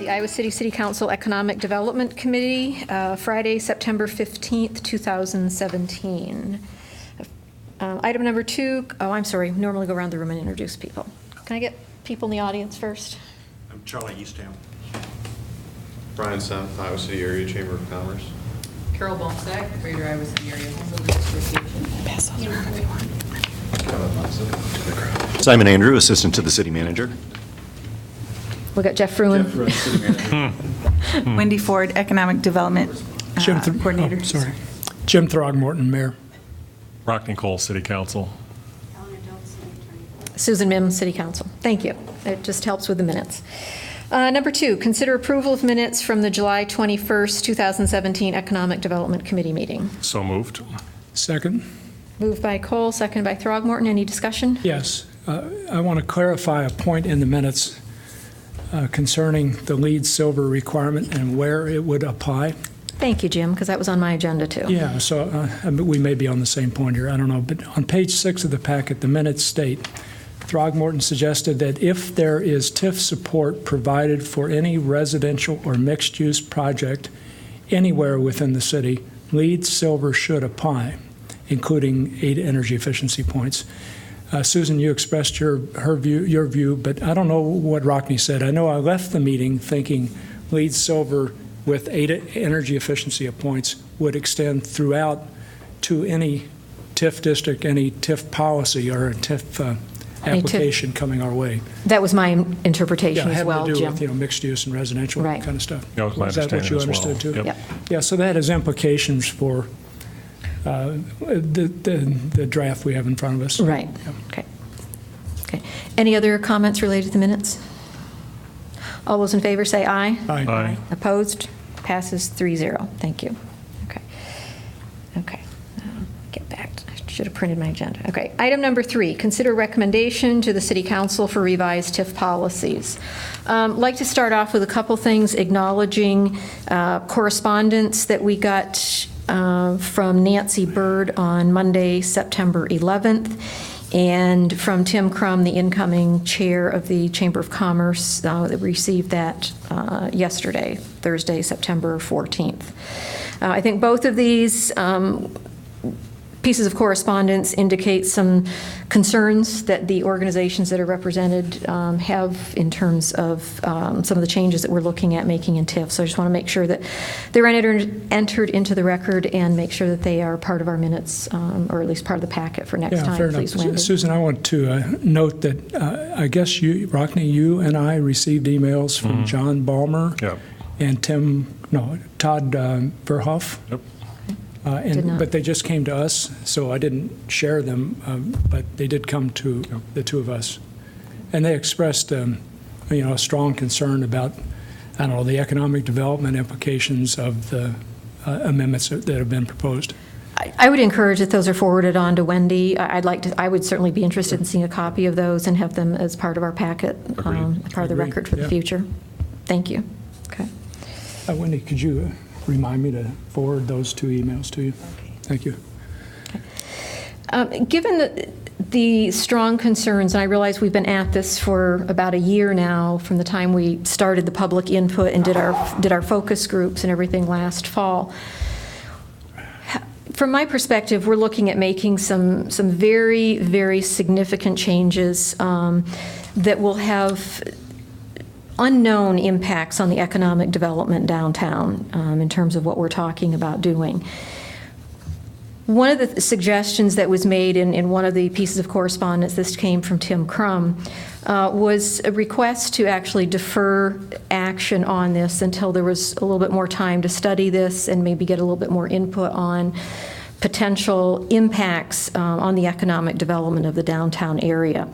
the Iowa City Council Economic Development Committee, Friday, September 15th, 2017. Item number 2, I'm sorry, normally go around the room and introduce people. Can I get people in the audience first? I'm Charlie Eastham. Brian Senf, Iowa City Area Chamber of Commerce. Carol Bonsack, Greater Iowa City Area Homebuilders Association. Pass those around if you want. Simon Andrew, Assistant to the City Manager. We got Jeff Fruin. Wendy Ford, Economic Development Coordinator. Jim Throgmorton, Mayor. Rockne Cole, City Council. Susan Mims, City Council. Thank you. It just helps with the minutes. Number 2, consider approval of minutes from the July 21st, 2017 Economic Development Committee meeting. So moved. Second. Moved by Cole, seconded by Throgmorton. Any discussion? Yes. I want to clarify a point in the minutes concerning the LEED silver requirement and where it would apply. Thank you, Jim, because that was on my agenda too. Yeah, so we may be on the same point here. I don't know. But on page 6 of the packet, the minutes state, Throgmorton suggested that if there is TIF support provided for any residential or mixed-use project anywhere within the city, LEED silver should apply, including 8 energy efficiency points. Susan, you expressed your view, but I don't know what Rockne said. I know I left the meeting thinking LEED silver with 8 energy efficiency points would extend throughout to any TIF district, any TIF policy, or a TIF application coming our way. That was my interpretation as Having well, to do Jim. with, mixed use and residential Right. kind of stuff. That was my Is that what you understanding as well. understood too? Yep. Yep. Yeah, so that has implications for the draft we have in front of us. Right. Okay. Okay. Any other comments related to the minutes? All those in favor say aye. Aye. Aye. Opposed? Passes 3-0. Thank you. Okay. Okay. Get back. I should have printed my agenda. Okay. Item number 3, consider recommendation to the City Council for revised TIF policies. I'd like to start off with a couple things, acknowledging correspondence that we got from Nancy Bird on Monday, September 11th, and from Tim Crum, the incoming chair of the Chamber of Commerce, that received that yesterday, Thursday, September 14th. I think both of these pieces of correspondence indicate some concerns that the organizations that are represented have in terms of some of the changes that we're looking at making in TIF. So I just want to make sure that they're entered into the record and make sure that they are part of our minutes, or at least part of the packet for next time, fair please, enough. Wendy. Susan, I want to note that I guess you, Rockne, you and I received emails from John Balmer Yep. and Todd Verhoff. Yep. Did not. But they just came to us, so I didn't share them, but they did come to the two of us. And they expressed a strong concern about, I don't know, the economic development implications of the amendments that have been proposed. I would encourage that those are forwarded on to Wendy. I would certainly be interested in seeing a copy of those and have them as part of our packet, part of the record for the future. Thank you. Okay. Wendy, could you remind me to forward those 2 emails to you? Okay. Thank you. Given the strong concerns, and I realize we've been at this for about a year now from the time we started the public input and did our focus groups and everything last fall. From my perspective, we're looking at making some very, very significant changes that will have unknown impacts on the economic development downtown in terms of what we're talking about doing. One of the suggestions that was made in one of the pieces of correspondence, this came from Tim Crum, was a request to actually defer action on this until there was a little bit more time to study this and maybe get a little bit more input on potential impacts on the economic development of the downtown area.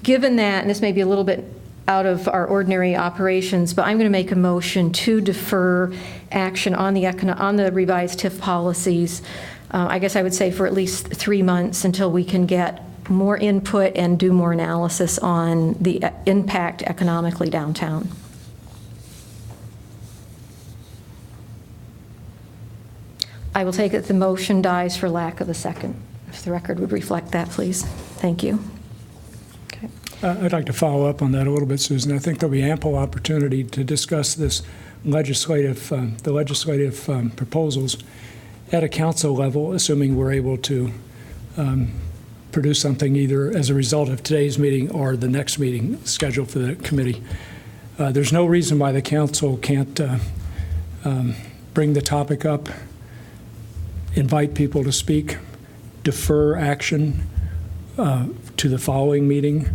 Given that, and this may be a little bit out of our ordinary operations, but I'm going to make a motion to defer action on the revised TIF policies, I guess I would say for at least 3 months until we can get more input and do more analysis on the impact economically downtown. I will take it the motion dies for lack of a second. If the record would reflect that, please. Thank you. Okay. I'd like to follow up on that a little bit, Susan. I think there'll be ample opportunity to discuss this the legislative proposals at a council level, assuming we're able to produce something either as a result of today's meeting or the next meeting scheduled for the committee. There's no reason why the council can't bring the topic up, invite people to speak, defer action to the following meeting,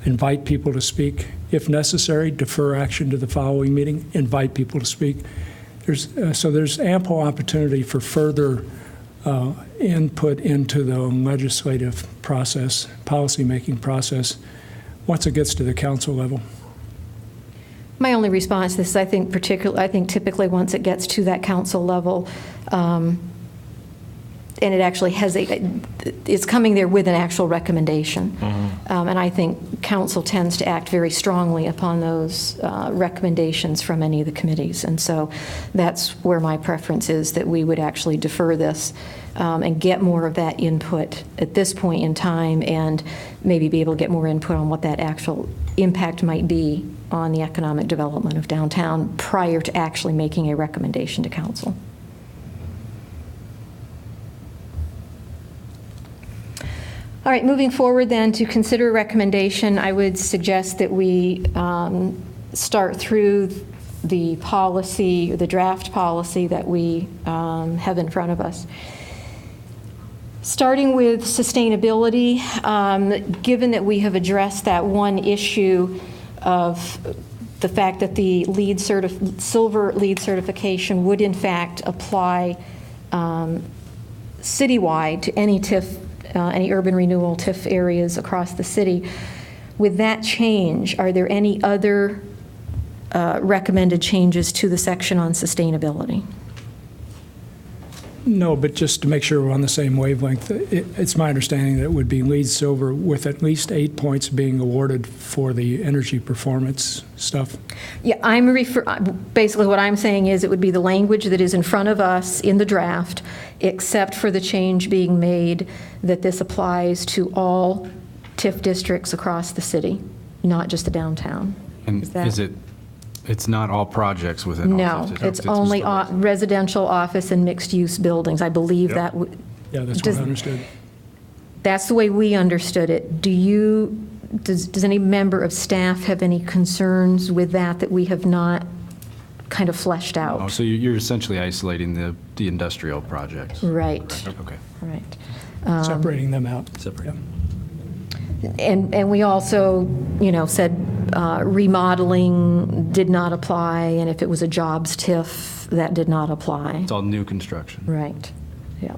invite people to speak. If necessary, defer action to the following meeting, invite people to speak. So there's ample opportunity for further input into the legislative process, policymaking process, once it gets to the council level. My only response to this is I think typically once it gets to that council level, and it actually has it's coming there with an actual recommendation. And I think council tends to act very strongly upon those recommendations from any of the committees. And so that's where my preference is, that we would actually defer this and get more of that input at this point in time, and maybe be able to get more input on what that actual impact might be on the economic development of downtown prior to actually making a recommendation to council. All right, moving forward then, to consider a recommendation, I would suggest that we start through the policy, the draft policy that we have in front of us. Starting with sustainability, given that we have addressed that one issue of the fact that the silver LEED certification would in fact apply citywide to any TIF, any urban renewal TIF areas across the city. With that change, are there any other recommended changes to the section on sustainability? No, but just to make sure we're on the same wavelength, it's my understanding that it would be LEED Silver with at least 8 points being awarded for the energy performance stuff. Yeah, basically what I'm saying is it would be the language that is in front of us in the draft, except for the change being made that this applies to all TIF districts across the city, not just the downtown. And it's not all projects within all No, TIF districts? it's only residential, office, and mixed-use buildings. I believe Yep. that. Yeah, that's what I understood. That's the way we understood it. Does any member of staff have any concerns with that we have not kind of fleshed out? Oh, so you're essentially isolating the industrial projects? Right, Okay. right. Separating them out. Separate. And we also, said remodeling did not apply, and if it was a jobs TIF, that did not apply. It's all new construction. Right, yeah,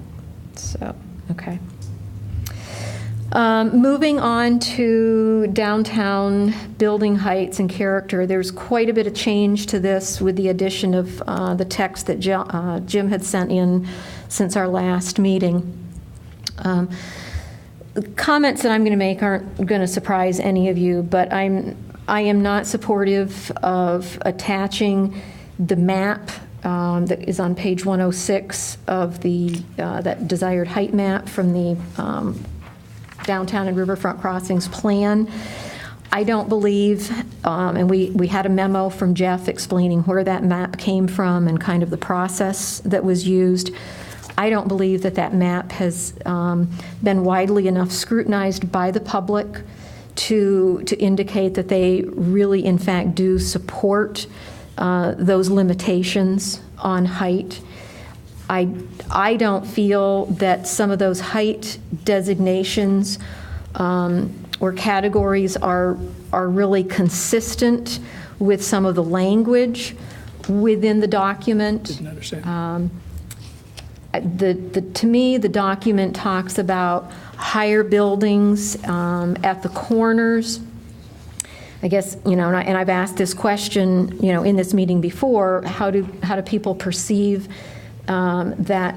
so, okay. Moving on to downtown building heights and character, there's quite a bit of change to this with the addition of the text that Jim had sent in since our last meeting. The comments that I'm going to make aren't going to surprise any of you, but I am not supportive of attaching the map that is on page 106 of that desired height map from the downtown and riverfront crossings plan. I don't believe, and we had a memo from Jeff explaining where that map came from and kind of the process that was used. I don't believe that map has been widely enough scrutinized by the public to indicate that they really, in fact, do support those limitations on height. I don't feel that some of those height designations or categories are really consistent with some of the language within the document. Didn't understand. To me, the document talks about higher buildings at the corners. I guess, and I've asked this question, in this meeting before, how do people perceive that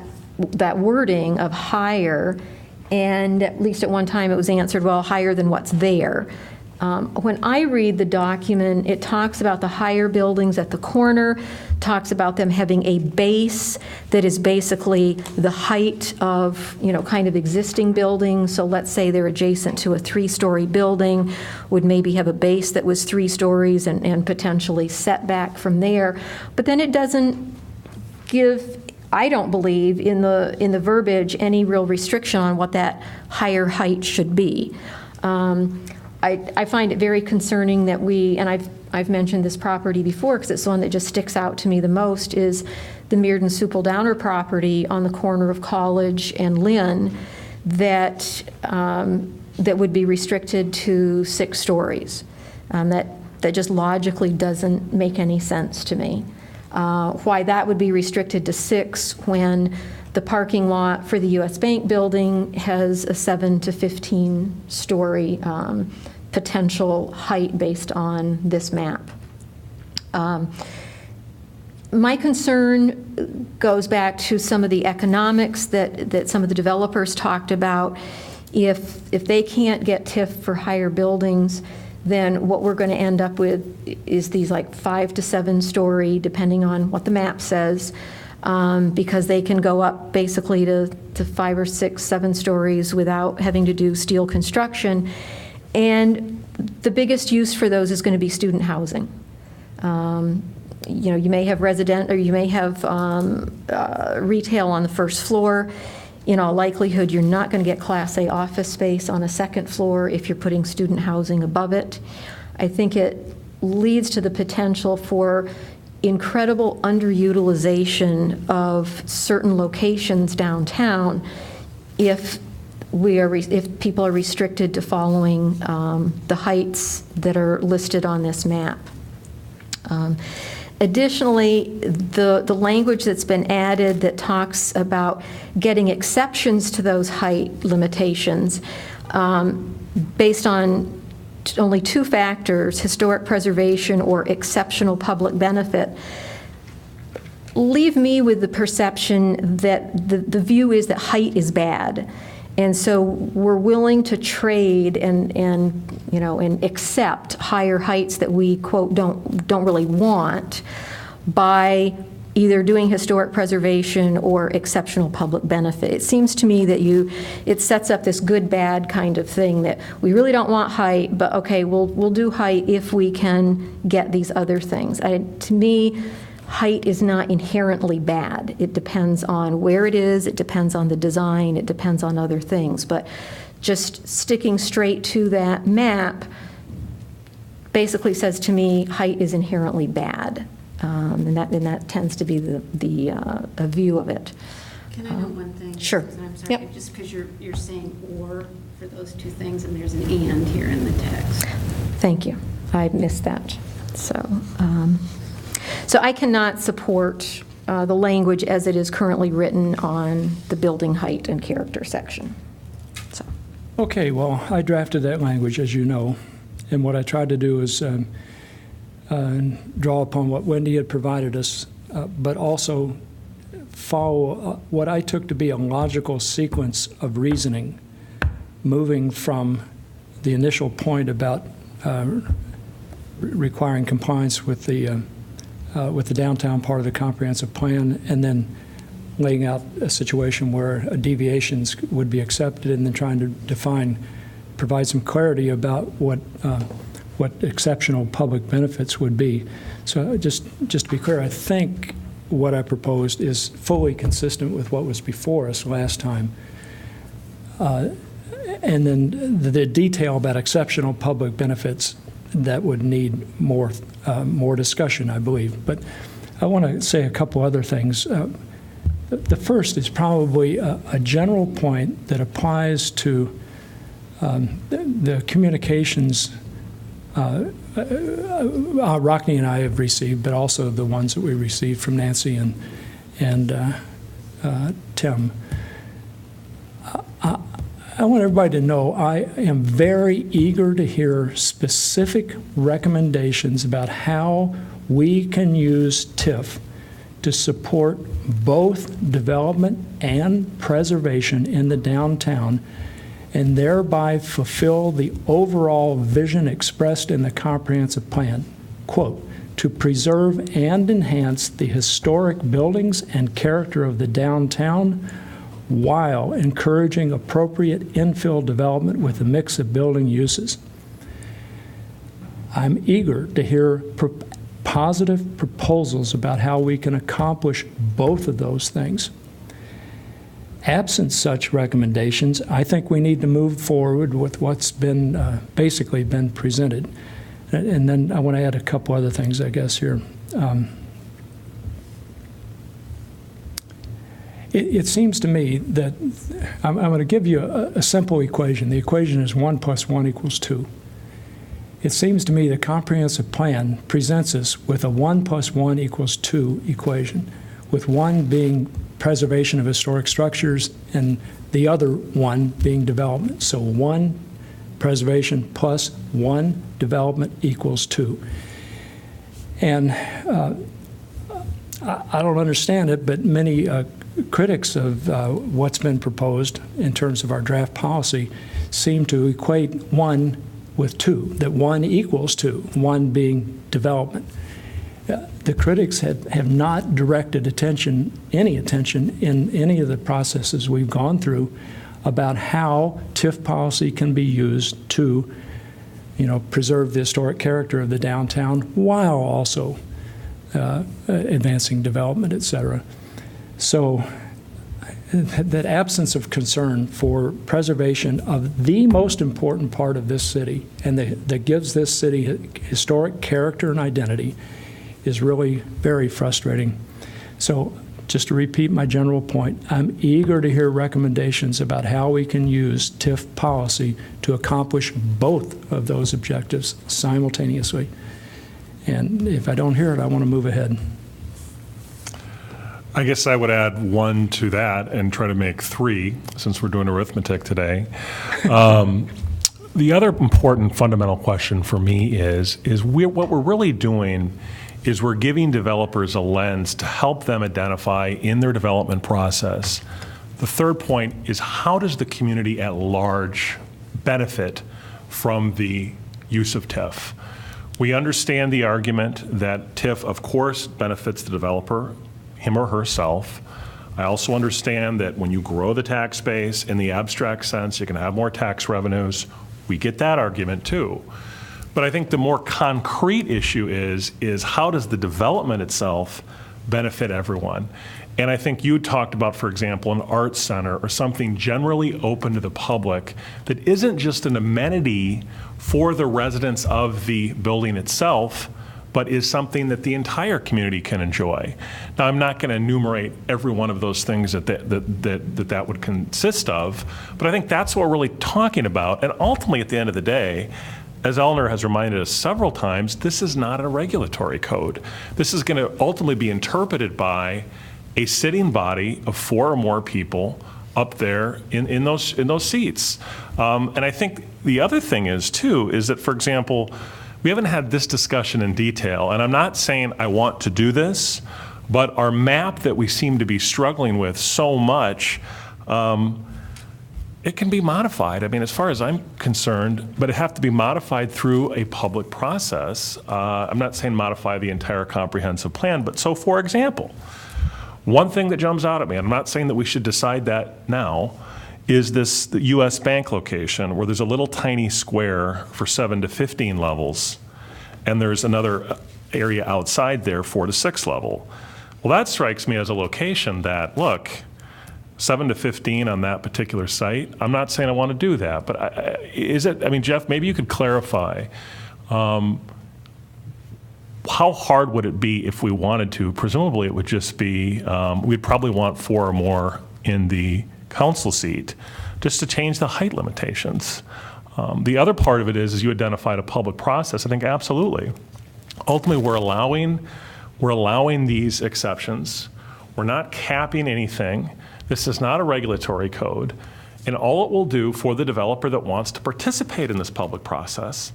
wording of higher? And at least at one time it was answered, well, higher than what's there. When I read the document, it talks about the higher buildings at the corner, talks about them having a base that is basically the height of, kind of existing buildings. So let's say they're adjacent to a 3-story building, would maybe have a base that was 3 stories and potentially set back from there. But then it doesn't give, I don't believe, in the verbiage, any real restriction on what that higher height should be. I find it very concerning that and I've mentioned this property before because it's the one that just sticks out to me the most, is the Mearden Supple Downer property on the corner of College and Lynn that would be restricted to 6 stories. That just logically doesn't make any sense to me. Why that would be restricted to 6 when the parking lot for the U.S. Bank building has a 7 to 15 story potential height based on this map. My concern goes back to some of the economics that some of the developers talked about. If they can't get TIF for higher buildings, then what we're going to end up with is these like 5 to 7 story, depending on what the map says, because they can go up basically to 5 or 6, 7 stories without having to do steel construction. And the biggest use for those is going to be student housing. You may have resident, or you may have retail on the first floor. In all likelihood, you're not going to get Class A office space on a second floor if you're putting student housing above it. I think it leads to the potential for incredible underutilization of certain locations downtown if people are restricted to following the heights that are listed on this map. Additionally, the language that's been added that talks about getting exceptions to those height limitations based on only 2 factors, historic preservation or exceptional public benefit, leave me with the perception that the view is that height is bad. And so we're willing to trade and accept higher heights that we, quote, don't really want by either doing historic preservation or exceptional public benefit. It seems to me that it sets up this good-bad kind of thing that we really don't want height, but okay, we'll do height if we can get these other things. To me, height is not inherently bad. It depends on where it is, it depends on the design, it depends on other things. But just sticking straight to that map basically says to me height is inherently bad. And that tends to be the view of it. Can I know one thing? Sure. I'm sorry, Yep. just because you're saying or for those 2 things, and there's an and here in the text. Thank you. I missed that. So I cannot support the language as it is currently written on the building height and character section. So. Okay, well, I drafted that language, as you know, and what I tried to do is draw upon what Wendy had provided us, but also follow what I took to be a logical sequence of reasoning, moving from the initial point about requiring compliance with the downtown part of the comprehensive plan, and then laying out a situation where deviations would be accepted, and then trying to provide some clarity about what exceptional public benefits would be. So just to be clear, I think what I proposed is fully consistent with what was before us last time. And then the detail about exceptional public benefits, that would need more discussion, I believe. But I want to say a couple other things. The first is probably a general point that applies to the communications Rockne and I have received, but also the ones that we received from Nancy and Tim. I want everybody to know I am very eager to hear specific recommendations about how we can use TIF to support both development and preservation in the downtown, and thereby fulfill the overall vision expressed in the comprehensive plan, quote, to preserve and enhance the historic buildings and character of the downtown while encouraging appropriate infill development with a mix of building uses. I'm eager to hear positive proposals about how we can accomplish both of those things. Absent such recommendations, I think we need to move forward with what's been basically been presented. And then I want to add a couple other things, I guess, here. It seems to me that I'm going to give you a simple equation. The equation is 1 + 1 = 2. It seems to me the comprehensive plan presents us with a 1 + 1 = 2 equation, with one being preservation of historic structures and the other one being development. So 1 preservation plus 1 development equals 2. And I don't understand it, but many critics of what's been proposed in terms of our draft policy seem to equate 1 with 2, that 1 equals 2, 1 being development. The critics have not directed any attention in any of the processes we've gone through about how TIF policy can be used to, preserve the historic character of the downtown while also advancing development, et cetera. So that absence of concern for preservation of the most important part of this city and that gives this city historic character and identity is really very frustrating. So just to repeat my general point, I'm eager to hear recommendations about how we can use TIF policy to accomplish both of those objectives simultaneously. And if I don't hear it, I want to move ahead. I guess I would add 1 to that and try to make 3, since we're doing arithmetic today. The other important fundamental question for me is what we're really doing is we're giving developers a lens to help them identify in their development process. The third point is, how does the community at large benefit from the use of TIF? We understand the argument that TIF, of course, benefits the developer, him or herself. I also understand that when you grow the tax base in the abstract sense, you can have more tax revenues. We get that argument too. But I think the more concrete issue is how does the development itself benefit everyone? And I think you talked about, for example, an arts center or something generally open to the public that isn't just an amenity for the residents of the building itself, but is something that the entire community can enjoy. Now, I'm not going to enumerate every one of those things that would consist of, but I think that's what we're really talking about. And ultimately, at the end of the day, as Eleanor has reminded us several times, this is not a regulatory code. This is going to ultimately be interpreted by a sitting body of 4 or more people up there in those seats. And I think the other thing is that, for example, we haven't had this discussion in detail, and I'm not saying I want to do this, but our map that we seem to be struggling with so much, it can be modified. I mean, as far as I'm concerned, but it have to be modified through a public process. I'm not saying modify the entire comprehensive plan, but so, for example, one thing that jumps out at me, and I'm not saying that we should decide that now, is the U.S. Bank location where there's a little tiny square for 7 to 15 levels, and there's another area outside there 4 to 6 level. Well, that strikes me as a location that, look, 7 to 15 on that particular site, I'm not saying I want to do that, but Jeff, maybe you could clarify, how hard would it be if we wanted to? Presumably it would just be, we'd probably want 4 or more in the council seat just to change the height limitations. The other part of it is you identified a public process. I think absolutely. Ultimately, we're allowing these exceptions. We're not capping anything. This is not a regulatory code. And all it will do for the developer that wants to participate in this public process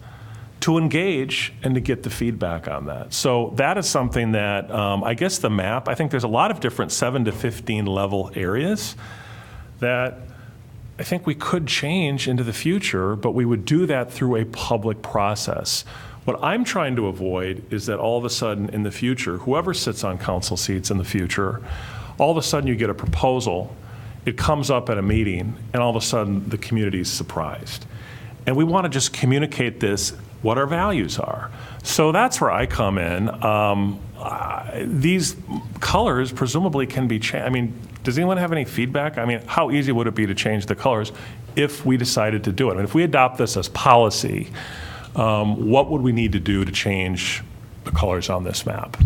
to engage and to get the feedback on that. So that is something that I guess the map, I think there's a lot of different 7 to 15 level areas that I think we could change into the future, but we would do that through a public process. What I'm trying to avoid is that all of a sudden in the future, whoever sits on council seats in the future, all of a sudden you get a proposal, it comes up at a meeting, and all of a sudden the community is surprised. And we want to just communicate this, what our values are. So that's where I come in. These colors presumably can be changed. I mean, does anyone have any feedback? I mean, how easy would it be to change the colors if we decided to do it? I mean, if we adopt this as policy, what would we need to do to change the colors on this map?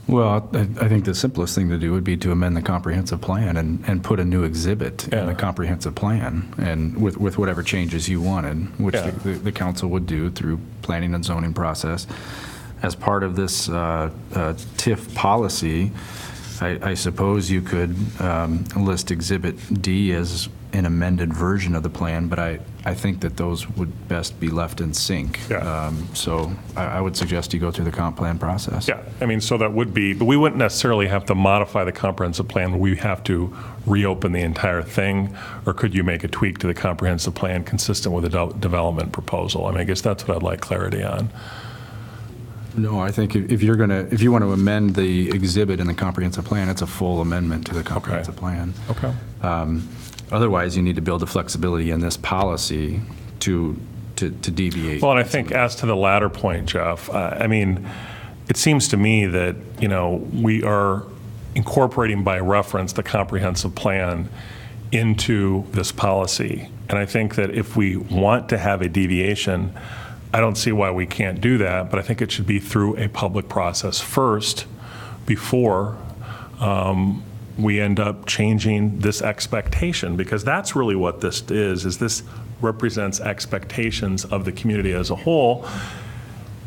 Well, I think the simplest thing to do would be to amend the comprehensive plan and put a new exhibit in the comprehensive plan, and with whatever changes you wanted, which the council would do through planning and zoning process. As part of this TIF policy, I suppose you could list Exhibit D as an amended version of the plan, but I think that those would best be left in sync. Yeah. So I would suggest you go through the comp plan process. Yeah, I mean, so that would be, but we wouldn't necessarily have to modify the comprehensive plan. We have to reopen the entire thing, or could you make a tweak to the comprehensive plan consistent with the development proposal? I mean, I guess that's what I'd like clarity on. No, I think if you want to amend the exhibit in the comprehensive plan, it's a full amendment to the comprehensive plan. Okay. Otherwise, you need to build the flexibility in this policy to deviate. Well, and I think as to the latter point, Jeff, I mean, it seems to me that, you know, we are incorporating by reference the comprehensive plan into this policy. And I think that if we want to have a deviation, I don't see why we can't do that, but I think it should be through a public process first before we end up changing this expectation, because that's really what this is this represents expectations of the community as a whole.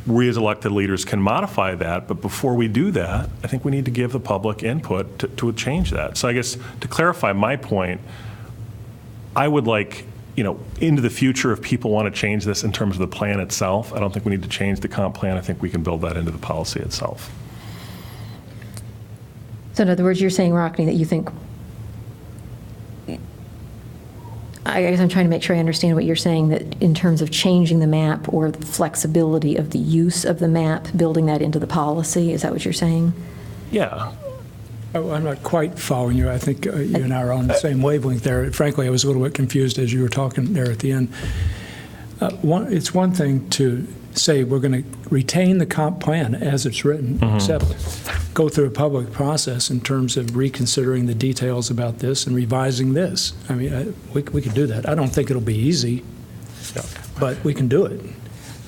We as elected leaders can modify that, but before we do that, I think we need to give the public input to change that. So I guess to clarify my point, I would like, you know, into the future, if people want to change this in terms of the plan itself, I don't think we need to change the comp plan. I think we can build that into the policy itself. So in other words, you're saying, Rockne, that you think, I guess I'm trying to make sure I understand what you're saying, that in terms of changing the map or the flexibility of the use of the map, building that into the policy, is that what you're saying? Yeah. Oh, I'm not quite following you. I think you and I are on the same wavelength there. Frankly, I was a little bit confused as you were talking there at the end. It's one thing to say we're going to retain the comp plan as it's written, except go through a public process in terms of reconsidering the details about this and revising this. I mean, we could do that. I don't think it'll be easy, but we can do it.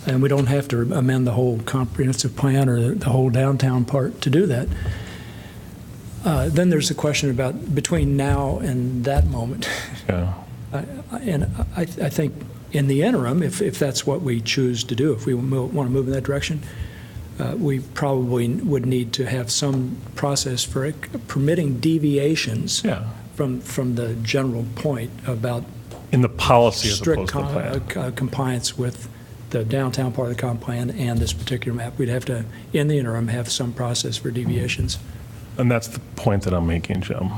And we don't have to amend the whole comprehensive plan or the whole downtown part to do that. Then there's a question about between now and that moment. Yeah. And I think in the interim, if that's what we choose to do, if we want to move in that direction, we probably would need to have some process for permitting deviations from the general point about in the policy as strict opposed to the plan. compliance with the downtown part of the comp plan and this particular map. We'd have to, in the interim, have some process for deviations. And that's the point that I'm making, Jim.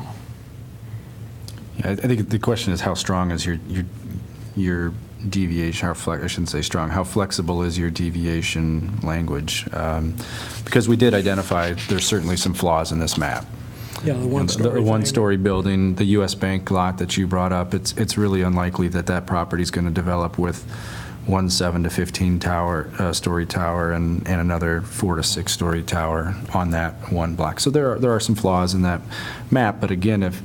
Yeah, I think the question is how strong is your deviation, I shouldn't say strong, how flexible is your deviation language? Because we did identify there's certainly some flaws in this map. Yeah, the one-story building, the U.S. Bank lot that you brought up, it's really unlikely that property is going to develop with 7 to 15 story tower and another 4 to 6 story tower on that one block. So there are some flaws in that map, but again, if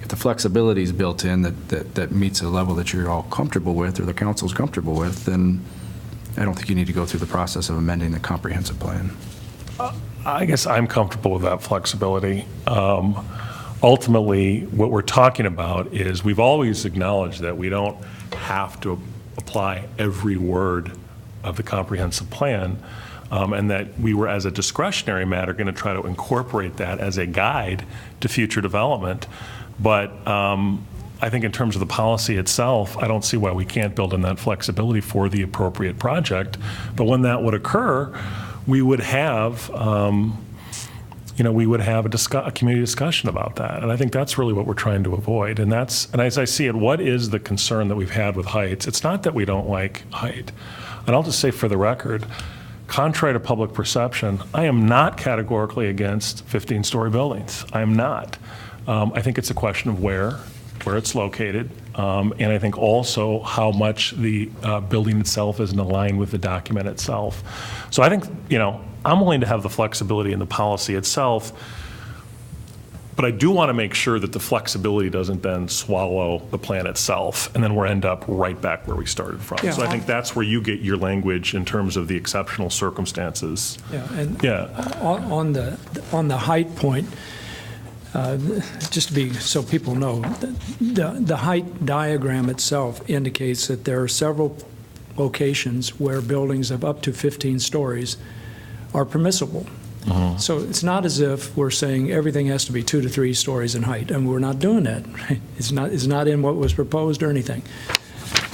the flexibility is built in that meets a level that you're all comfortable with or the council's comfortable with, then I don't think you need to go through the process of amending the comprehensive plan. I guess I'm comfortable with that flexibility. Ultimately, what we're talking about is we've always acknowledged that we don't have to apply every word of the comprehensive plan, and that we were, as a discretionary matter, going to try to incorporate that as a guide to future development. But I think in terms of the policy itself, I don't see why we can't build in that flexibility for the appropriate project. But when that would occur, we would have, we would have a community discussion about that. And I think that's really what we're trying to avoid. And as I see it, what is the concern that we've had with heights? It's not that we don't like height. And I'll just say for the record, contrary to public perception, I am not categorically against 15-story buildings. I am not. I think it's a question of where it's located, and I think also how much the building itself is in line with the document itself. So I think, I'm willing to have the flexibility in the policy itself, but I do want to make sure that the flexibility doesn't then swallow the plan itself, and then we'll end up right back where we started from. Yeah. So I think that's where you get your language in terms of the exceptional circumstances. Yeah, and Yeah. on the height point, just to be, so people know, the height diagram itself indicates that there are several locations where buildings of up to 15 stories are permissible. So it's not as if we're saying everything has to be 2 to 3 stories in height, and we're not doing that. It's not in what was proposed or anything.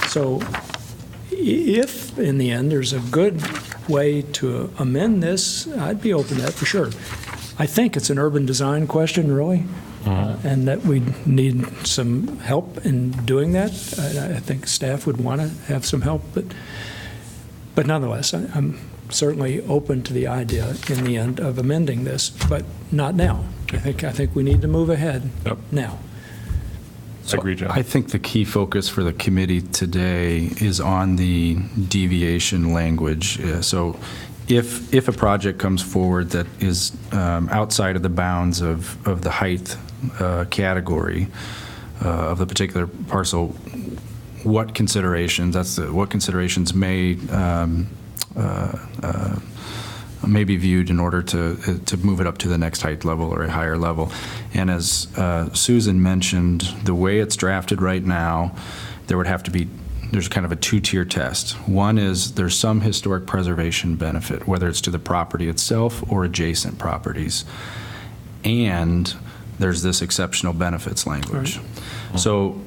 So if, in the end, there's a good way to amend this, I'd be open to that for sure. I think it's an urban design question, really, and that we need some help in doing that. I think staff would want to have some help, but nonetheless, I'm certainly open to the idea in the end of amending this, but not now. I think we need to move ahead now. I agree, John. I think the key focus for the committee today is on the deviation language. So if a project comes forward that is outside of the bounds of the height category of the particular parcel, what considerations may be viewed in order to move it up to the next height level or a higher level. And as Susan mentioned, the way it's drafted right now, there's kind of a two-tier test. One is there's some historic preservation benefit, whether it's to the property itself or adjacent properties. And there's this exceptional benefits language. Right. So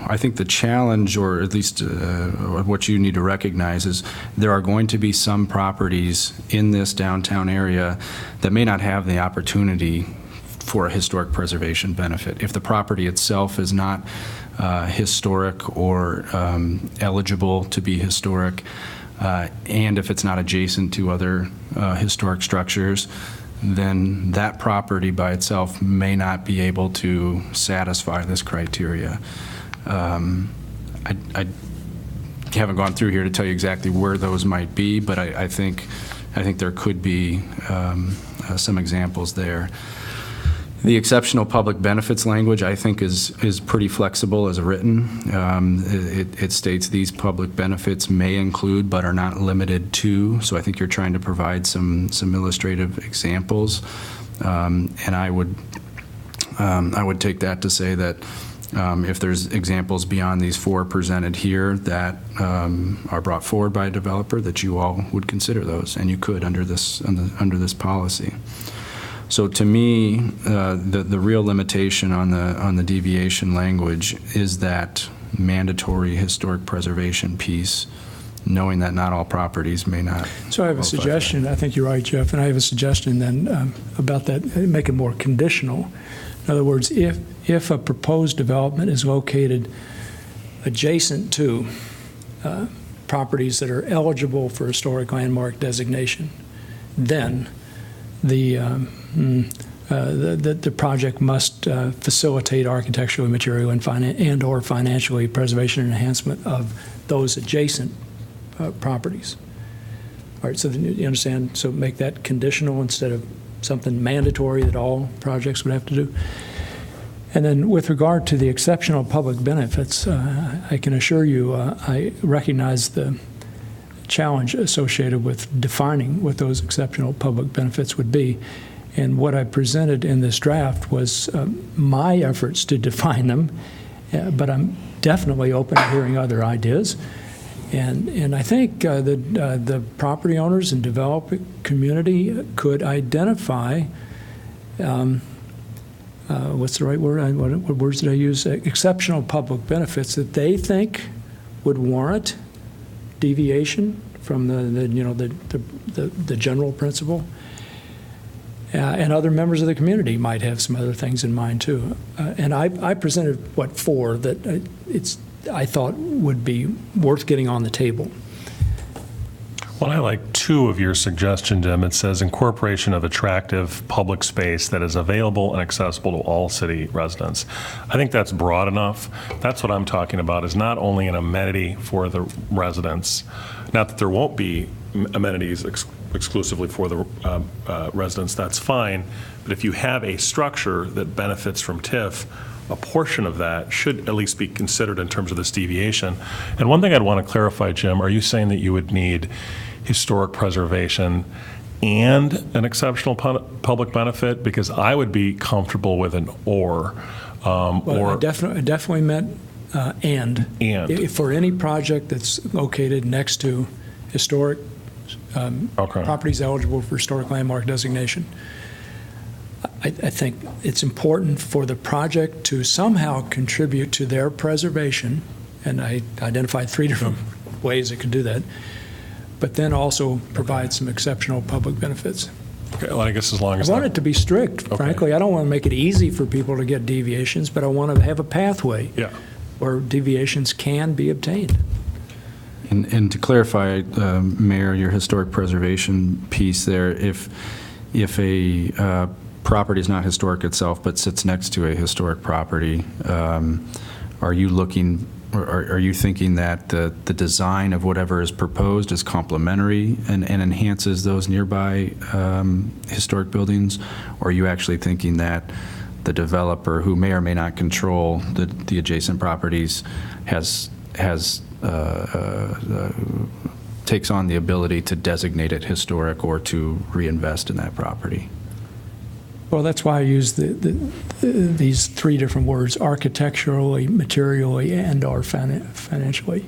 I think the challenge, or at least what you need to recognize, is there are going to be some properties in this downtown area that may not have the opportunity for a historic preservation benefit. If the property itself is not historic or eligible to be historic, and if it's not adjacent to other historic structures, then that property by itself may not be able to satisfy this criteria. I haven't gone through here to tell you exactly where those might be, but I think there could be some examples there. The exceptional public benefits language, I think, is pretty flexible as written. It states these public benefits may include but are not limited to. So I think you're trying to provide some illustrative examples, and I would take that to say that if there's examples beyond these 4 presented here that are brought forward by a developer, that you all would consider those, and you could under this policy. So to me, the real limitation on the deviation language is that mandatory historic preservation piece, knowing that not all properties may not. So I have a suggestion. I think you're right, Jeff, and I have a suggestion then about that, make it more conditional. In other words, if a proposed development is located adjacent to properties that are eligible for historic landmark designation, then the project must facilitate architecturally, material, and or financially preservation and enhancement of those adjacent properties. All right, so then you understand, so make that conditional instead of something mandatory that all projects would have to do. And then with regard to the exceptional public benefits, I can assure you I recognize the challenge associated with defining what those exceptional public benefits would be. And what I presented in this draft was my efforts to define them, but I'm definitely open to hearing other ideas. And I think the property owners and developing community could identify, what's the right word? What words did I use? Exceptional public benefits that they think would warrant deviation from the general principle. And other members of the community might have some other things in mind, too. And I presented, four that I thought would be worth getting on the table. Well, I like two of your suggestions, Jim. It says incorporation of attractive public space that is available and accessible to all city residents. I think that's broad enough. That's what I'm talking about, is not only an amenity for the residents, not that there won't be amenities exclusively for the residents, that's fine, but if you have a structure that benefits from TIF, a portion of that should at least be considered in terms of this deviation. And one thing I'd want to clarify, Jim, are you saying that you would need historic preservation and an exceptional public benefit? Because I would be comfortable with an or. I definitely meant and. If for any project that's located next to historic properties eligible for historic landmark designation, I think it's important for the project to somehow contribute to their preservation, and I identified 3 different ways it could do that, but then also provide some exceptional public benefits. Okay, well, I guess as long as I want it to be strict, frankly. I don't want to make it easy for people to get deviations, but I want to have a pathway where deviations can be obtained. And to clarify, Mayor, your historic preservation piece there, if a property is not historic itself but sits next to a historic property, are you looking, or are you thinking that the design of whatever is proposed is complementary and enhances those nearby historic buildings? Or are you actually thinking that the developer, who may or may not control the adjacent properties, takes on the ability to designate it historic or to reinvest in that property? Well, that's why I use these 3 different words: architecturally, materially, and/or financially.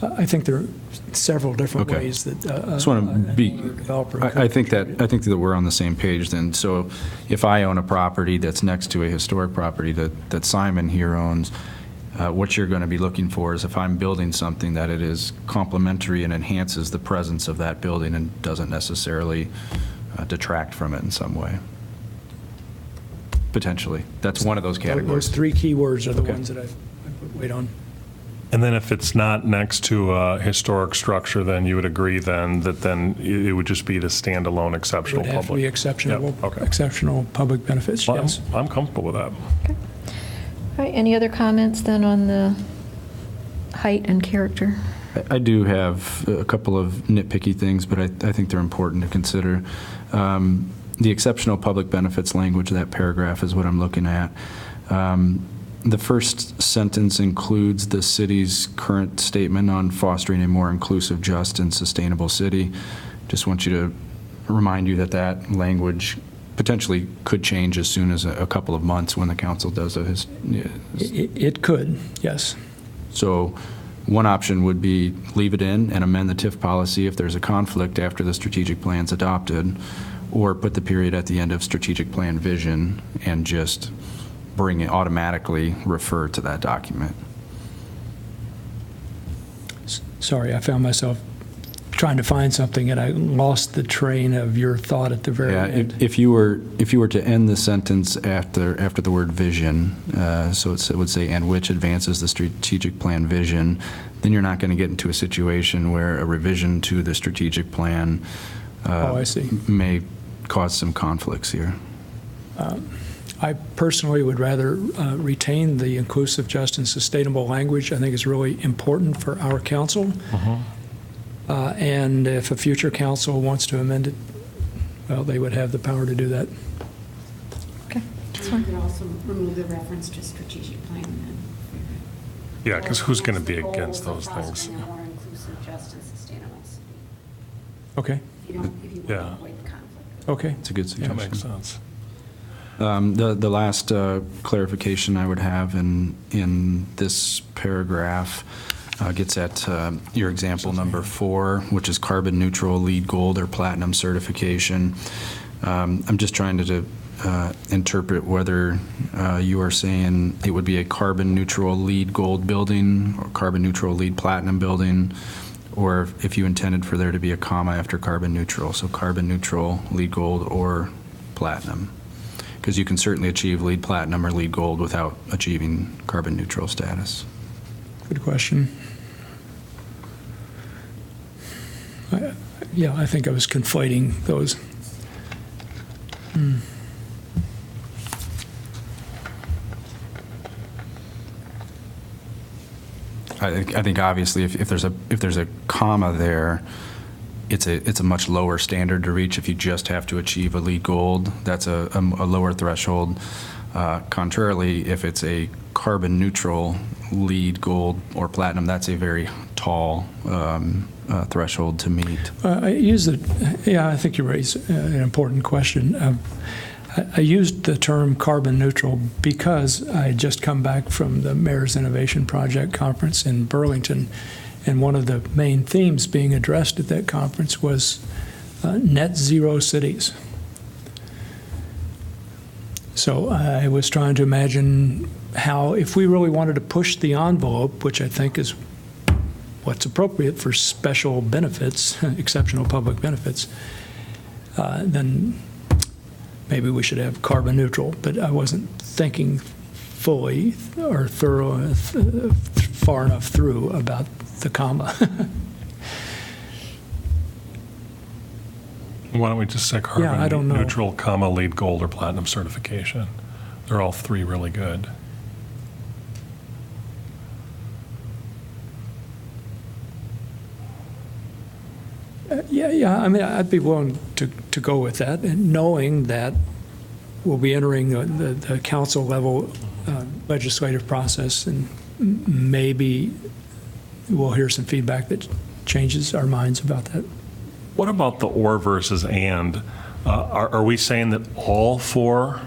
I think there are several different ways that just want to be. Developer. I think that we're on the same page then. So, if I own a property that's next to a historic property that Simon here owns, what you're going to be looking for is, if I'm building something, that it is complementary and enhances the presence of that building and doesn't necessarily detract from it in some way. Potentially. That's one of those categories. Those 3 key words are the ones that I put weight on. And then if it's not next to a historic structure, then you would agree then that then it would just be the standalone exceptional It would have to be exceptional public benefits, well, yes. I'm comfortable with that. Okay. All right, any other comments then on the height and character? I do have a couple of nitpicky things, but I think they're important to consider. The exceptional public benefits language, that paragraph is what I'm looking at. The first sentence includes the city's current statement on fostering a more inclusive, just, and sustainable city. Just want you to remind you that language potentially could change as soon as a couple of months when the council does It could, yes. So one option would be leave it in and amend the TIF policy if there's a conflict after the strategic plan's adopted, or put the period at the end of strategic plan vision and just automatically refer to that document. Sorry, I found myself trying to find something and I lost the train of your thought at the very end. If you were to end the sentence after the word vision, so it would say, and which advances the strategic plan vision, then you're not going to get into a situation where a revision to the strategic plan I see. may cause some conflicts here. I personally would rather retain the inclusive, just, and sustainable language. I think it's really important for our council. And if a future council wants to amend it, well, they would have the power to do that. Okay. You could also remove the reference to strategic plan then. Yeah, because who's going to be against those things? Fostering a more inclusive, just, and sustainable city. Okay. If you want to avoid conflict. Okay. It's a good suggestion. That makes sense. The last clarification I would have in this paragraph gets at your example number 4, which is carbon neutral, LEED Gold, or Platinum certification. I'm just trying to interpret whether you are saying it would be a carbon neutral LEED Gold building or carbon neutral LEED Platinum building, or if you intended for there to be a comma after carbon neutral, so carbon neutral, LEED Gold, or platinum. Because you can certainly achieve LEED platinum or LEED gold without achieving carbon neutral status. Good question. Yeah, I think I was conflating those. I think obviously if there's a comma there, it's a much lower standard to reach. If you just have to achieve a LEED gold, that's a lower threshold. Contrarily, if it's a carbon neutral LEED gold or platinum, that's a very tall threshold to meet. I use it. Yeah, I think you raise an important question. I used the term carbon neutral because I had just come back from the Mayor's Innovation Project Conference in Burlington, and one of the main themes being addressed at that conference was net zero cities. So I was trying to imagine how, if we really wanted to push the envelope, which I think is what's appropriate for special benefits, exceptional public benefits, then maybe we should have carbon neutral. But I wasn't thinking fully or far enough through about the comma. Why don't we just say I don't carbon know. neutral, comma, LEED gold or platinum certification? They're all three really good. Yeah. I mean, I'd be willing to go with that, and knowing that we'll be entering the council level legislative process, and maybe we'll hear some feedback that changes our minds about that. What about the or versus and? Are we saying that all four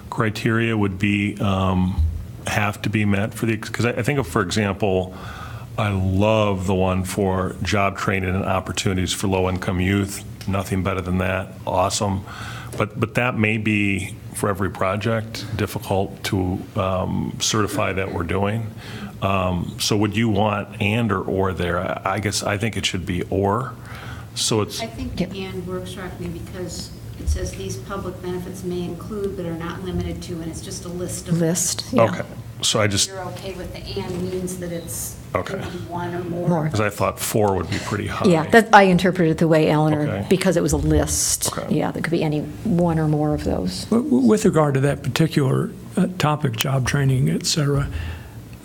criteria would be have to be met for the? Because I think of, for example, I love the one for job training and opportunities for low-income youth. Nothing better than that. Awesome. But that may be, for every project, difficult to certify that we're doing. So would you want and or there? I guess I think it should be or. So it's. I think and works for me because it says these public benefits may include but are not limited to, and it's just a list of. Yeah. Okay. So I just. You're okay with the and means that it's Okay. could be one or more. More. Because I thought 4 would be pretty high. Yeah, I interpreted it the way Eleanor, Okay. because it was a list. Okay. Yeah, there could be any one or more of those. With regard to that particular topic, job training, et cetera,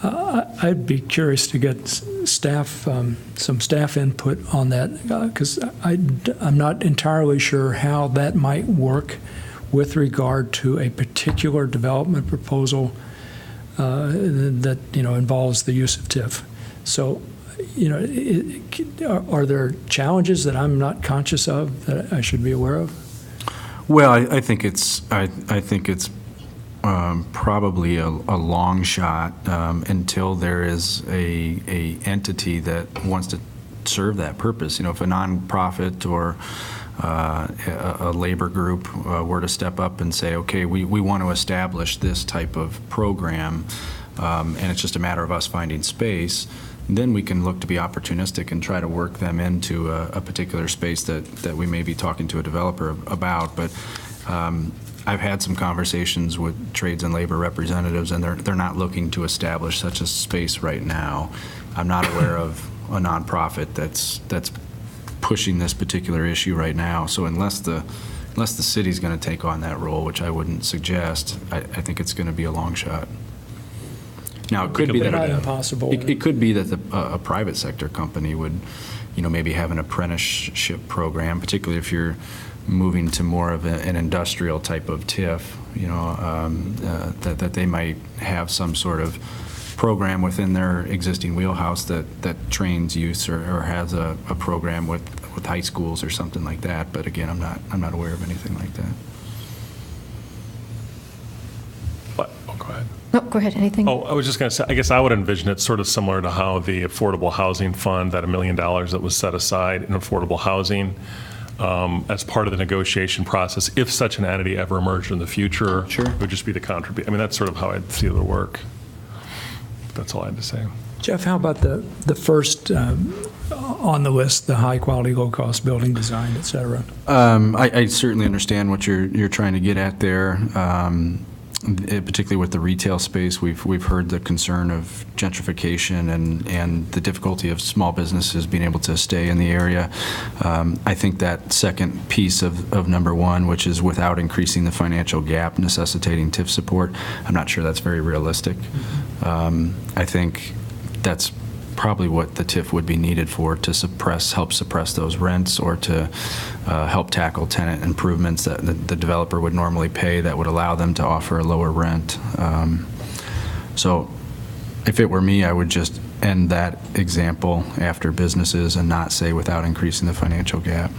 I'd be curious to get some staff input on that, because I'm not entirely sure how that might work with regard to a particular development proposal that involves the use of TIF. So, are there challenges that I'm not conscious of that I should be aware of? Well, I think it's probably a long shot until there is a entity that wants to serve that purpose. If a nonprofit or a labor group were to step up and say, okay, we want to establish this type of program, and it's just a matter of us finding space, then we can look to be opportunistic and try to work them into a particular space that we may be talking to a developer about. But I've had some conversations with trades and labor representatives, and they're not looking to establish such a space right now. I'm not aware of a nonprofit that's pushing this particular issue right now. So unless the city's going to take on that role, which I wouldn't suggest, I think it's going to be a long shot. Now, it could be that Not impossible. it could be that a private sector company would, maybe have an apprenticeship program, particularly if you're moving to more of an industrial type of TIF, that they might have some sort of program within their existing wheelhouse that trains youth or has a program with high schools or something like that. But again, I'm not aware of anything like that. Go ahead. No, go ahead, anything? Oh, I was just going to say, I guess I would envision it sort of similar to how the Affordable Housing Fund, that $1 million that was set aside in affordable housing as part of the negotiation process, if such an entity ever emerged in the future, Sure. it would just be the contribution. I mean, that's sort of how I'd see it work. That's all I had to say. Jeff, how about the first on the list, the high-quality, low-cost building design, et cetera? I certainly understand what you're trying to get at there. Particularly with the retail space, we've heard the concern of gentrification and the difficulty of small businesses being able to stay in the area. I think that second piece of number one, which is without increasing the financial gap necessitating TIF support, I'm not sure that's very realistic. I think that's probably what the TIF would be needed for, to help suppress those rents, or to help tackle tenant improvements that the developer would normally pay that would allow them to offer a lower rent. So if it were me, I would just end that example after businesses and not say without increasing the financial gap.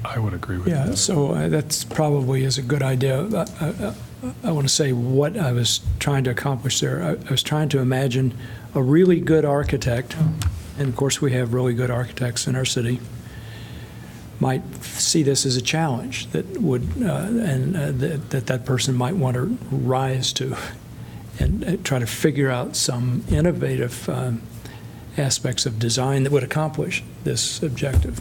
I would agree with that. Yeah, so that's probably is a good idea. I want to say what I was trying to accomplish there. I was trying to imagine a really good architect, and of course we have really good architects in our city, might see this as a challenge that would, that person might want to rise to and try to figure out some innovative aspects of design that would accomplish this objective.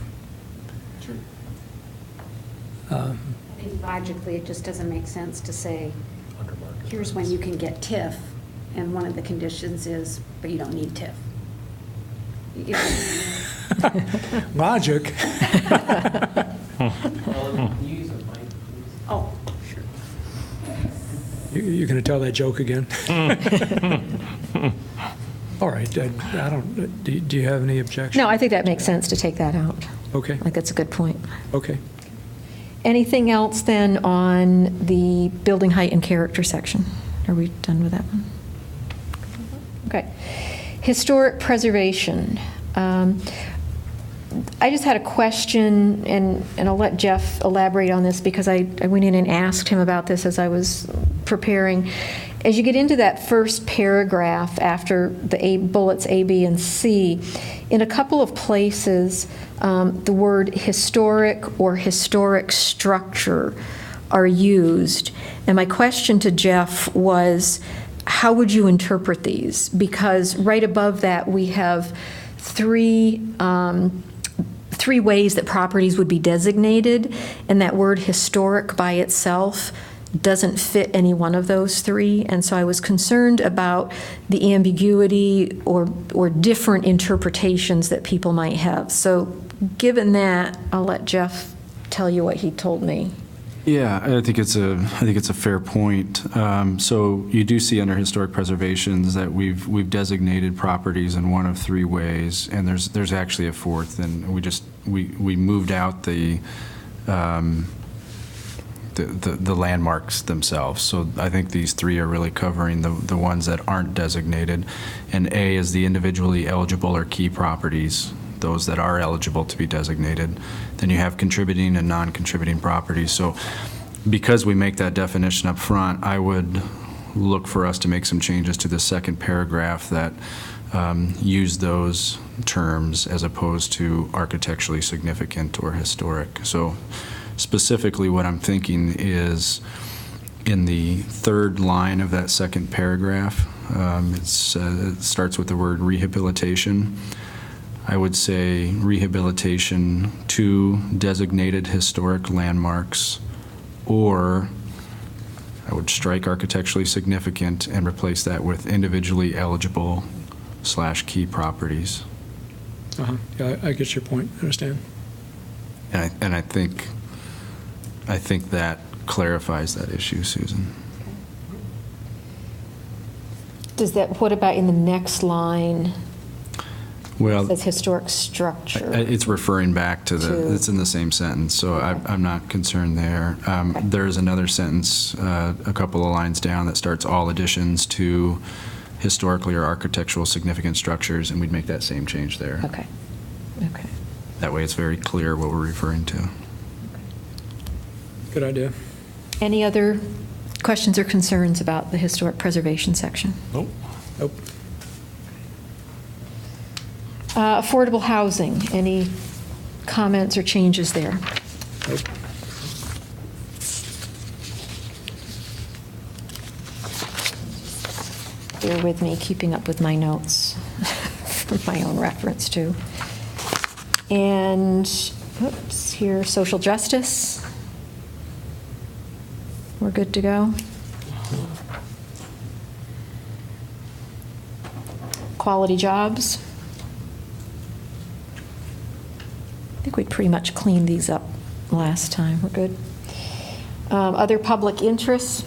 I think logically, it just doesn't make sense to say, here's when you can get TIF, and one of the conditions is, but you don't need TIF. Logic. Oh, sure. You're going to tell that joke again? All right. I don't. Do you have any objection? No, I think that makes sense to take that out. Okay. I think that's a good point. Okay. Anything else then on the building height and character section? Are we done with that one? Okay. Historic preservation. I just had a question, and I'll let Jeff elaborate on this, because I went in and asked him about this as I was preparing. As you get into that first paragraph after the bullets A, B, and C, in a couple of places, the word historic or historic structure are used. And my question to Jeff was, how would you interpret these? Because right above that, we have three ways that properties would be designated, and that word historic by itself doesn't fit any one of those three. And so I was concerned about the ambiguity or different interpretations that people might have. So given that, I'll let Jeff tell you what he told me. Yeah, I think it's a fair point. So you do see under historic preservations that we've designated properties in one of three ways, and there's actually a fourth, and we moved out the landmarks themselves. So I think these three are really covering the ones that aren't designated, and A is the individually eligible or key properties, those that are eligible to be designated. Then you have contributing and non-contributing properties. So because we make that definition up front, I would look for us to make some changes to the second paragraph that use those terms as opposed to architecturally significant or historic. So specifically what I'm thinking is in the third line of that second paragraph, it starts with the word rehabilitation. I would say rehabilitation to designated historic landmarks, or I would strike architecturally significant and replace that with individually eligible / key properties. Yeah, I get your point. I understand. And I think that clarifies that issue, Susan. What about in the next line? Well, It says historic structure. it's referring back to it's in the same sentence, so I'm not concerned there. There's another sentence, a couple of lines down, that starts all additions to historically or architectural significant structures, and we'd make that same change there. Okay. Okay. That way it's very clear what we're referring to. Good idea. Any other questions or concerns about the historic preservation section? Nope. Nope. Affordable housing, any comments or changes there? Nope. Bear with me, keeping up with my notes for my own reference, too. And, oops, here, social justice. We're good to go. Quality jobs. I think we pretty much cleaned these up last time. We're good. Other public interests.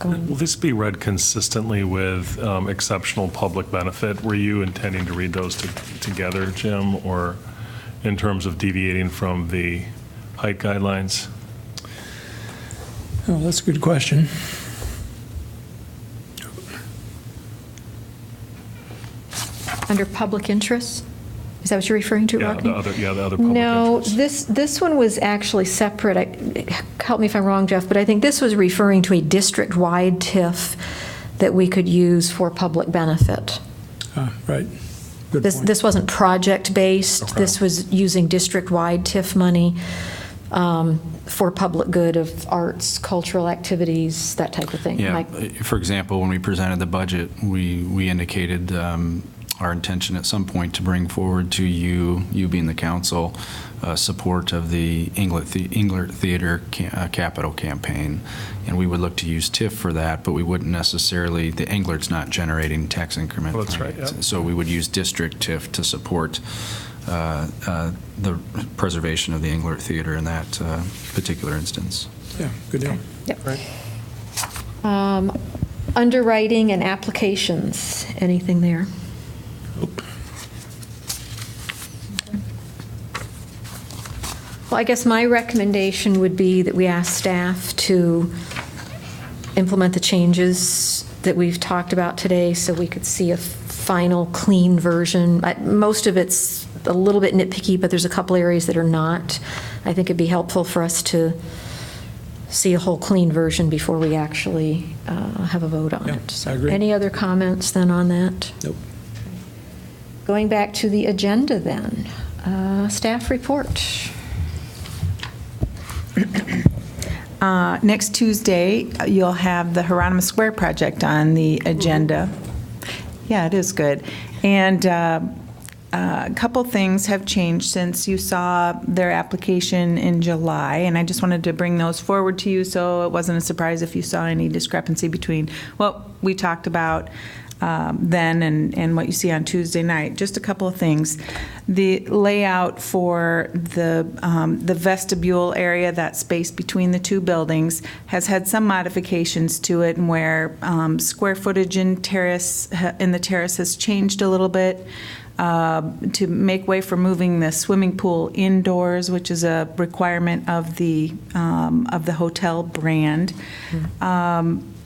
Will this be read consistently with exceptional public benefit? Were you intending to read those together, Jim, or in terms of deviating from the height guidelines? Oh, that's a good question. Under public interest? Is that what you're referring to, Yeah, Rockne? the other public No, interests. this one was actually separate. Help me if I'm wrong, Jeff, but I think this was referring to a district-wide TIF that we could use for public benefit. Right. Good point. This wasn't project-based. Okay. This was using district-wide TIF money for public good of arts, cultural activities, that type of thing. Yeah, Mike? for example, when we presented the budget, we indicated our intention at some point to bring forward to you being the council, support of the Englert Theater capital campaign. And we would look to use TIF for that, but we wouldn't necessarily, the Englert's not generating tax increment. Oh, that's right, yeah. So we would use district TIF to support the preservation of the Englert Theater in that particular instance. Yeah, good deal. Yep. Underwriting and applications, anything there? Well, I guess my recommendation would be that we ask staff to implement the changes that we've talked about today so we could see a final clean version. Most of it's a little bit nitpicky, but there's a couple areas that are not. I think it'd be helpful for us to see a whole clean version before we actually have a vote on it. So I agree. any other comments then on that? Nope. Going back to the agenda then, staff report. Next Tuesday, you'll have the Hieronymus Square project on the agenda. Yeah, it is good. And a couple things have changed since you saw their application in July, and I just wanted to bring those forward to you so it wasn't a surprise if you saw any discrepancy between what we talked about then and what you see on Tuesday night. Just a couple of things. The layout for the vestibule area, that space between the two buildings, has had some modifications to it, and where square footage in the terrace has changed a little bit to make way for moving the swimming pool indoors, which is a requirement of the hotel brand.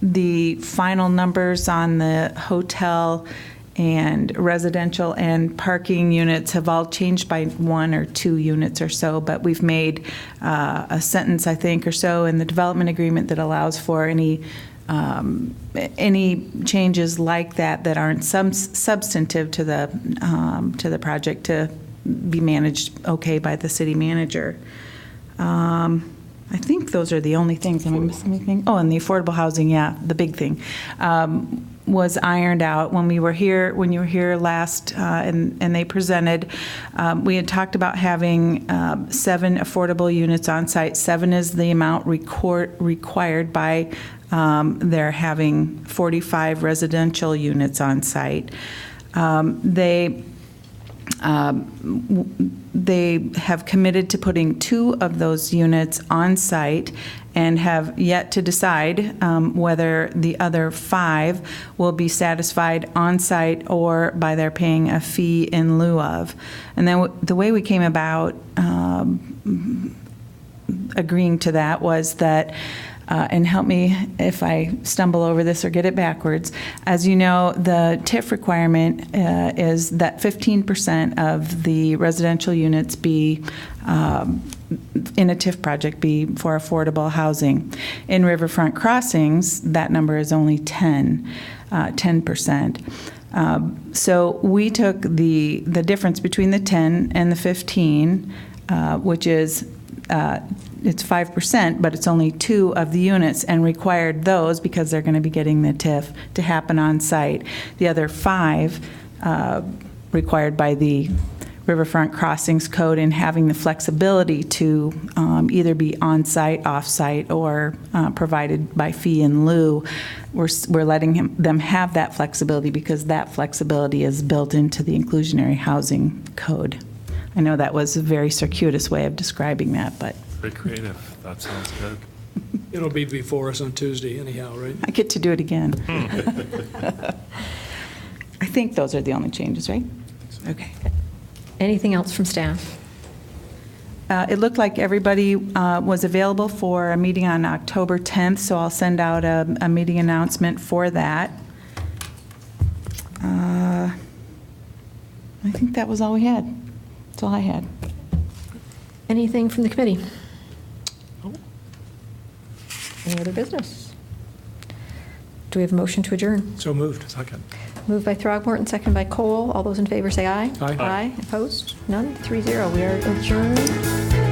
The final numbers on the hotel and residential and parking units have all changed by 1 or 2 units or so, but we've made a sentence, I think, or so in the development agreement that allows for any changes like that aren't substantive to the project to be managed okay by the city manager. I think those are the only things. Am I missing anything? Oh, and the affordable housing, yeah, the big thing, was ironed out when you were here last, and they presented. We had talked about having 7 affordable units on site. 7 is the amount required by their having 45 residential units on site. They have committed to putting 2 of those units on site and have yet to decide whether the other 5 will be satisfied on site or by their paying a fee in lieu of. And then the way we came about agreeing to that was that and help me if I stumble over this or get it backwards. As you know, the TIF requirement is that 15% of the residential units be in a TIF project be for affordable housing. In Riverfront Crossings, that number is only 10%. So we took the difference between the 10 and the 15, which is it's 5%, but it's only 2 of the units, and required those, because they're going to be getting the TIF, to happen on site. The other 5 required by the Riverfront Crossings Code, and having the flexibility to either be on-site, off-site, or provided by fee in lieu. We're letting them have that flexibility, because that flexibility is built into the inclusionary housing code. I know that was a very circuitous way of describing that, but Very creative. That sounds good. It'll be before us on Tuesday anyhow, right? I get to do it again. I think those are the only changes, right? Okay. Anything else from staff? It looked like everybody was available for a meeting on October 10th, so I'll send out a meeting announcement for that. I think that was all we had. That's all I had. Anything from the committee? Any other business? Do we have a motion to adjourn? So moved. Second. Moved by Throgmorton, second by Cole. All those in favor say aye. Aye. Aye. Opposed? None? 3-0. We are adjourned